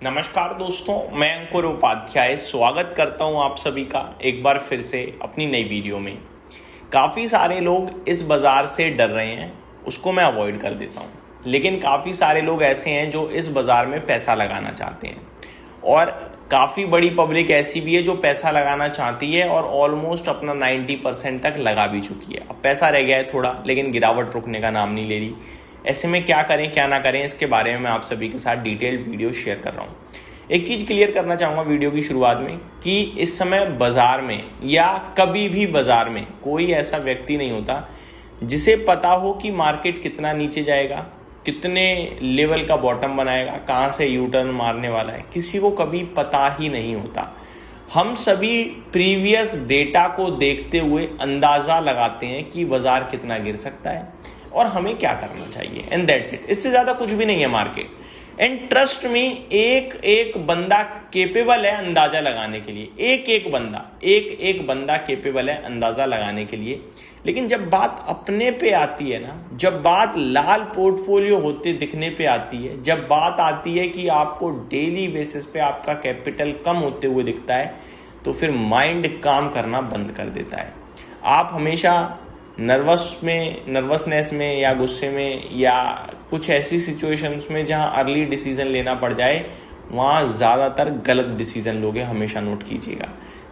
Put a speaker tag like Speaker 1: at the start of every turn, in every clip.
Speaker 1: नमस्कार दोस्तों, मैं अंकुर उपाध्याय स्वागत करता हूं आप सभी का एक बार फिर से अपनी नई वीडियो में। काफ़ी सारे लोग इस बाज़ार से डर रहे हैं, उसको मैं अवॉइड कर देता हूं। लेकिन काफ़ी सारे लोग ऐसे हैं जो इस बाज़ार में पैसा लगाना चाहते हैं और काफ़ी बड़ी पब्लिक ऐसी भी है जो पैसा लगाना चाहती है और ऑलमोस्ट अपना 90% तक लगा भी चुकी है। अब पैसा रह गया है थोड़ा, लेकिन गिरावट रुकने का नाम नहीं ले रही। ऐसे में क्या करें क्या ना करें, इसके बारे में मैं आप सभी के साथ डिटेल्ड वीडियो शेयर कर रहा हूँ। एक चीज़ क्लियर करना चाहूँगा वीडियो की शुरुआत में कि इस समय बाज़ार में या कभी भी बाज़ार में कोई ऐसा व्यक्ति नहीं होता जिसे पता हो कि मार्केट कितना नीचे जाएगा, कितने लेवल का बॉटम बनाएगा, कहाँ से यू टर्न मारने वाला है। किसी को कभी पता ही नहीं होता। हम सभी प्रीवियस डेटा को देखते हुए अंदाज़ा लगाते हैं कि बाज़ार कितना गिर सकता है और हमें क्या करना चाहिए, एंड दैट्स इट। इससे ज़्यादा कुछ भी नहीं है मार्केट। एंड ट्रस्ट मी, एक एक बंदा केपेबल है अंदाज़ा लगाने के लिए। एक एक बंदा केपेबल है अंदाज़ा लगाने के लिए। लेकिन जब बात अपने पे आती है ना, जब बात लाल पोर्टफोलियो होते दिखने पे आती है, जब बात आती है कि आपको डेली बेसिस पे आपका कैपिटल कम होते हुए दिखता है, तो फिर माइंड काम करना बंद कर देता है। आप हमेशा नर्वसनेस में या गुस्से में या कुछ ऐसी सिचुएशंस में जहां अर्ली डिसीजन लेना पड़ जाए, वहां ज़्यादातर गलत डिसीजन लोगे। हमेशा नोट कीजिएगा,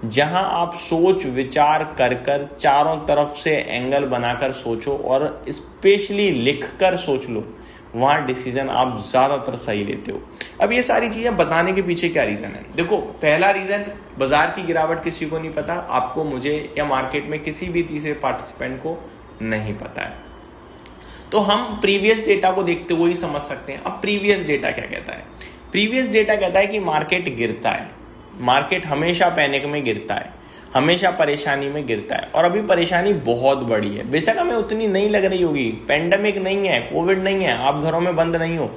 Speaker 1: जहां आप सोच विचार कर कर चारों तरफ से एंगल बनाकर सोचो और स्पेशली लिख कर सोच लो, वहाँ डिसीजन आप ज़्यादातर सही लेते हो। अब ये सारी चीज़ें बताने के पीछे क्या रीज़न है? देखो, पहला रीज़न, बाजार की गिरावट किसी को नहीं पता, आपको, मुझे या मार्केट में किसी भी तीसरे पार्टिसिपेंट को नहीं पता है। तो हम प्रीवियस डेटा को देखते हुए ही समझ सकते हैं। अब प्रीवियस डेटा क्या कहता है? प्रीवियस डेटा कहता है कि मार्केट गिरता है, मार्केट हमेशा पैनिक में गिरता है, हमेशा परेशानी में गिरता है। और अभी परेशानी बहुत बड़ी है। बेशक हमें उतनी नहीं लग रही होगी, पेंडेमिक नहीं है, कोविड नहीं है, आप घरों में बंद नहीं हो,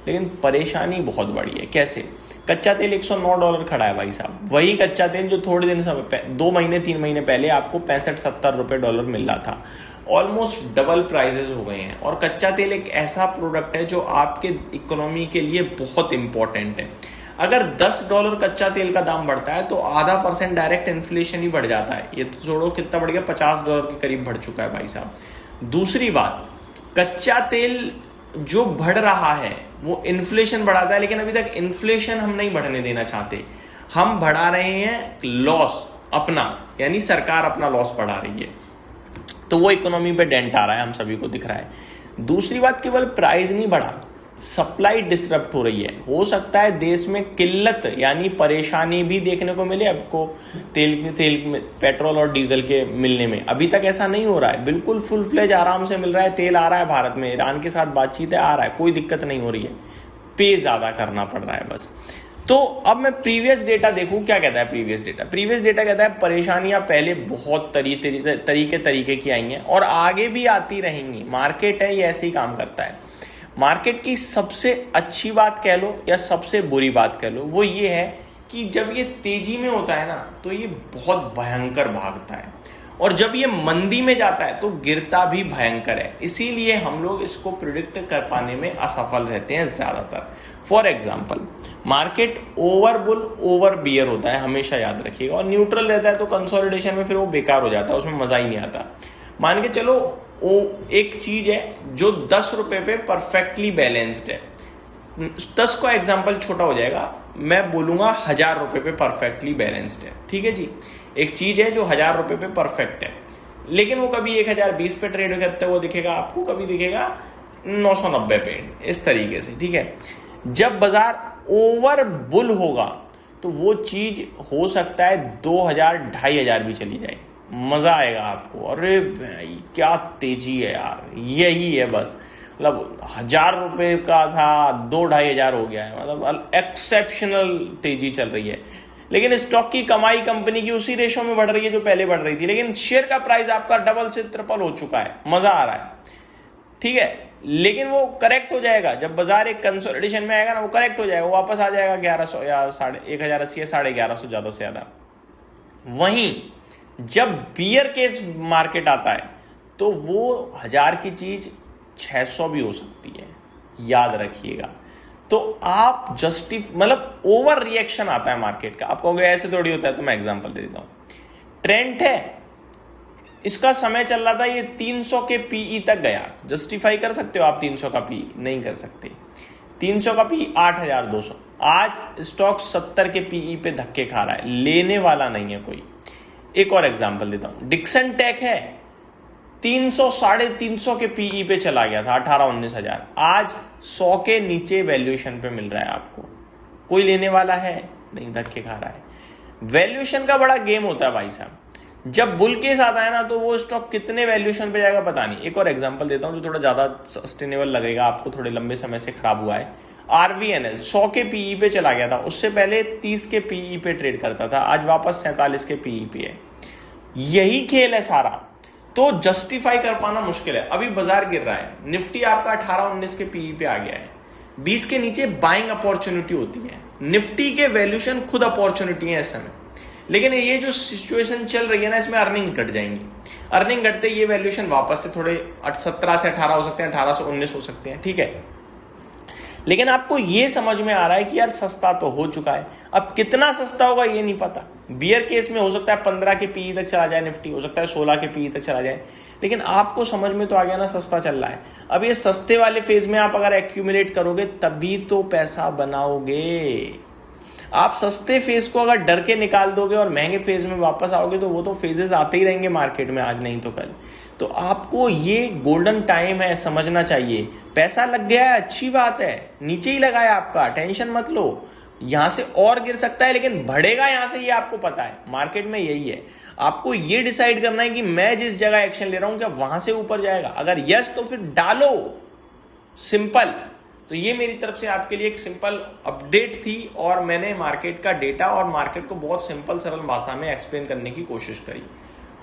Speaker 1: लेकिन परेशानी बहुत बड़ी है। कैसे? कच्चा तेल $109 खड़ा है भाई साहब। वही कच्चा तेल जो थोड़े दिन समय 2 महीने 3 महीने पहले आपको 65-70 रुपये डॉलर मिल रहा था, ऑलमोस्ट डबल प्राइजेस हो गए हैं। और कच्चा तेल एक ऐसा प्रोडक्ट है जो आपके इकोनॉमी के लिए बहुत इंपॉर्टेंट है। अगर $10 कच्चा तेल का दाम बढ़ता है तो आधा % डायरेक्ट इन्फ्लेशन ही बढ़ जाता है। ये तो छोड़ो, कितना बढ़ गया, $50 के करीब बढ़ चुका है भाई साहब। दूसरी बात, कच्चा तेल जो बढ़ रहा है वो इन्फ्लेशन बढ़ाता है, लेकिन अभी तक इन्फ्लेशन हम नहीं बढ़ने देना चाहते। हम बढ़ा रहे हैं लॉस अपना, यानी सरकार अपना लॉस बढ़ा रही है, तो वो इकोनॉमी पे डेंट आ रहा है, हम सभी को दिख रहा है। दूसरी बात, केवल प्राइस नहीं बढ़ा, सप्लाई डिसरप्ट हो रही है। हो सकता है देश में किल्लत यानी परेशानी भी देखने को मिले आपको तेल में, पेट्रोल और डीजल के मिलने में। अभी तक ऐसा नहीं हो रहा है, बिल्कुल फुल फ्लेज आराम से मिल रहा है, तेल आ रहा है भारत में, ईरान के साथ बातचीत है, आ रहा है, कोई दिक्कत नहीं हो रही है, पे ज़्यादा करना पड़ रहा है बस। तो अब मैं प्रीवियस डेटा देखूं, क्या कहता है प्रीवियस डेटा कहता है परेशानियां पहले बहुत तरीके की आई हैं और आगे भी आती रहेंगी। मार्केट है, ये ऐसे ही काम करता है। मार्केट की सबसे अच्छी बात कह लो या सबसे बुरी बात कह लो, वो ये है कि जब ये तेजी में होता है ना, तो ये बहुत भयंकर भागता है, और जब ये मंदी में जाता है तो गिरता भी भयंकर है। इसीलिए हम लोग इसको प्रिडिक्ट कर पाने में असफल रहते हैं ज़्यादातर। For example, market over bull over bear होता है, हमेशा याद रखिएगा, और न्यूट्रल रहता है तो कंसोलिडेशन में फिर वो बेकार हो जाता है, उसमें मज़ा ही नहीं आता। मान के चलो वो एक चीज है जो $10 पे परफेक्टली बैलेंस्ड है। 10 का एग्जांपल छोटा हो जाएगा, मैं बोलूंगा $1000 पे परफेक्टली बैलेंस्ड है। ठीक है जी, एक चीज है जो $1000 पे परफेक्ट है, लेकिन वो कभी 1020 पे ट्रेड करते हुए दिखेगा आपको, कभी दिखेगा 990 पे, इस तरीके से। ठीक है, जब बाजार ओवर बुल होगा तो वो चीज हो सकता है 2000-2500 भी चली जाए, मजा आएगा आपको। अरे भाई क्या तेजी है यार, यही है बस। मतलब $1000 का था, 2-2500 हो गया है, मतलब एक्सेप्शनल तेजी चल रही है। लेकिन स्टॉक की कमाई कंपनी की उसी रेशो में बढ़ रही है जो पहले बढ़ रही थी, लेकिन शेयर का प्राइस आपका डबल से ट्रिपल हो चुका है, मजा आ रहा है। ठीक है, लेकिन वो करेक्ट हो जाएगा जब बाजार एक कंसोलिडेशन में आएगा ना, वो करेक्ट हो जाएगा, वो वापस आ जाएगा 1100 या 1080 या 1150 ज्यादा से ज्यादा। वहीं जब बियर केस मार्केट आता है तो वो 1000 की चीज 600 भी हो सकती है, याद रखिएगा। तो आप मतलब ओवर रिएक्शन आता है मार्केट का। आप कहोगे ऐसे थोड़ी होता है, तो मैं एग्जांपल दे देता हूं। ट्रेंड है, इसका समय चल रहा था, ये 300 के पीई तक गया। जस्टिफाई कर सकते हो आप 300 का पीई? नहीं कर सकते। 300 का पीई 8200। आज स्टॉक 70 के पीई पे धक्के खा रहा है, लेने वाला नहीं है कोई। एक और एग्जांपल देता हूं, डिक्सन टेक है, 300 350 के पीई पे चला गया था, 18-19 हजार। आज 100 के नीचे वैल्यूएशन पे मिल रहा है आपको। कोई लेने वाला है नहीं, धक्के खा रहा है। वैल्यूएशन का बड़ा गेम होता है भाई साहब। जब बुल केस आता है ना, तो वो स्टॉक कितने वैल्यूएशन पे जाएगा पता नहीं। एक और एग्जांपल देता हूं जो थोड़ा ज्यादा सस्टेनेबल लगेगा आपको, थोड़े लंबे समय से खराब हुआ है। RVNL 100 के पीई पे चला गया था, उससे पहले 30 के पीई पे ट्रेड करता था, आज वापस 47 के पीई पे है। यही खेल है सारा। तो जस्टिफाई कर पाना मुश्किल है। अभी बाजार गिर रहा है, निफ्टी आपका 18-19 के पीई पे आ गया है, 20 के नीचे बाइंग अपॉर्चुनिटी होती है। निफ्टी के वैल्यूएशन खुद अपॉर्चुनिटी है इस समय, लेकिन ये जो सिचुएशन चल रही है ना, इसमें अर्निंग्स घट जाएंगी। अर्निंग घटते ये वैल्यूएशन वापस से थोड़े 17 से 18 हो सकते हैं, 18 से 19 हो सकते हैं, ठीक है। लेकिन आपको ये समझ में आ रहा है कि यार सस्ता तो हो चुका है, अब कितना सस्ता होगा ये नहीं पता। बियर केस में हो सकता है 15 के पीई तक चला जाए निफ्टी, हो सकता है 16 के पीई तक चला जाए, लेकिन आपको समझ में तो आ गया ना सस्ता चल रहा है। अब ये सस्ते वाले फेज में आप अगर एक्यूमुलेट करोगे तभी तो पैसा बनाओगे। आप सस्ते फेज को अगर डर के निकाल दोगे और महंगे फेज में वापस आओगे, तो वो तो फेजेस आते ही रहेंगे मार्केट में, आज नहीं तो कल। तो आपको ये गोल्डन टाइम है, समझना चाहिए। पैसा लग गया है, अच्छी बात है, नीचे ही लगा है आपका, टेंशन मत लो। यहां से और गिर सकता है, लेकिन बढ़ेगा यहां से, ये आपको पता है। मार्केट में यही है, आपको ये डिसाइड करना है कि मैं जिस जगह एक्शन ले रहा हूं क्या वहां से ऊपर जाएगा। अगर यस तो फिर डालो, सिंपल। तो ये मेरी तरफ से आपके लिए एक सिंपल अपडेट थी, और मैंने मार्केट का डेटा और मार्केट को बहुत सिंपल सरल भाषा में एक्सप्लेन करने की कोशिश करी।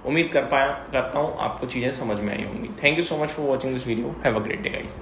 Speaker 1: उम्मीद करता हूं आपको चीजें समझ में आई होंगी। Thank you so much for watching this video. Have a great day guys.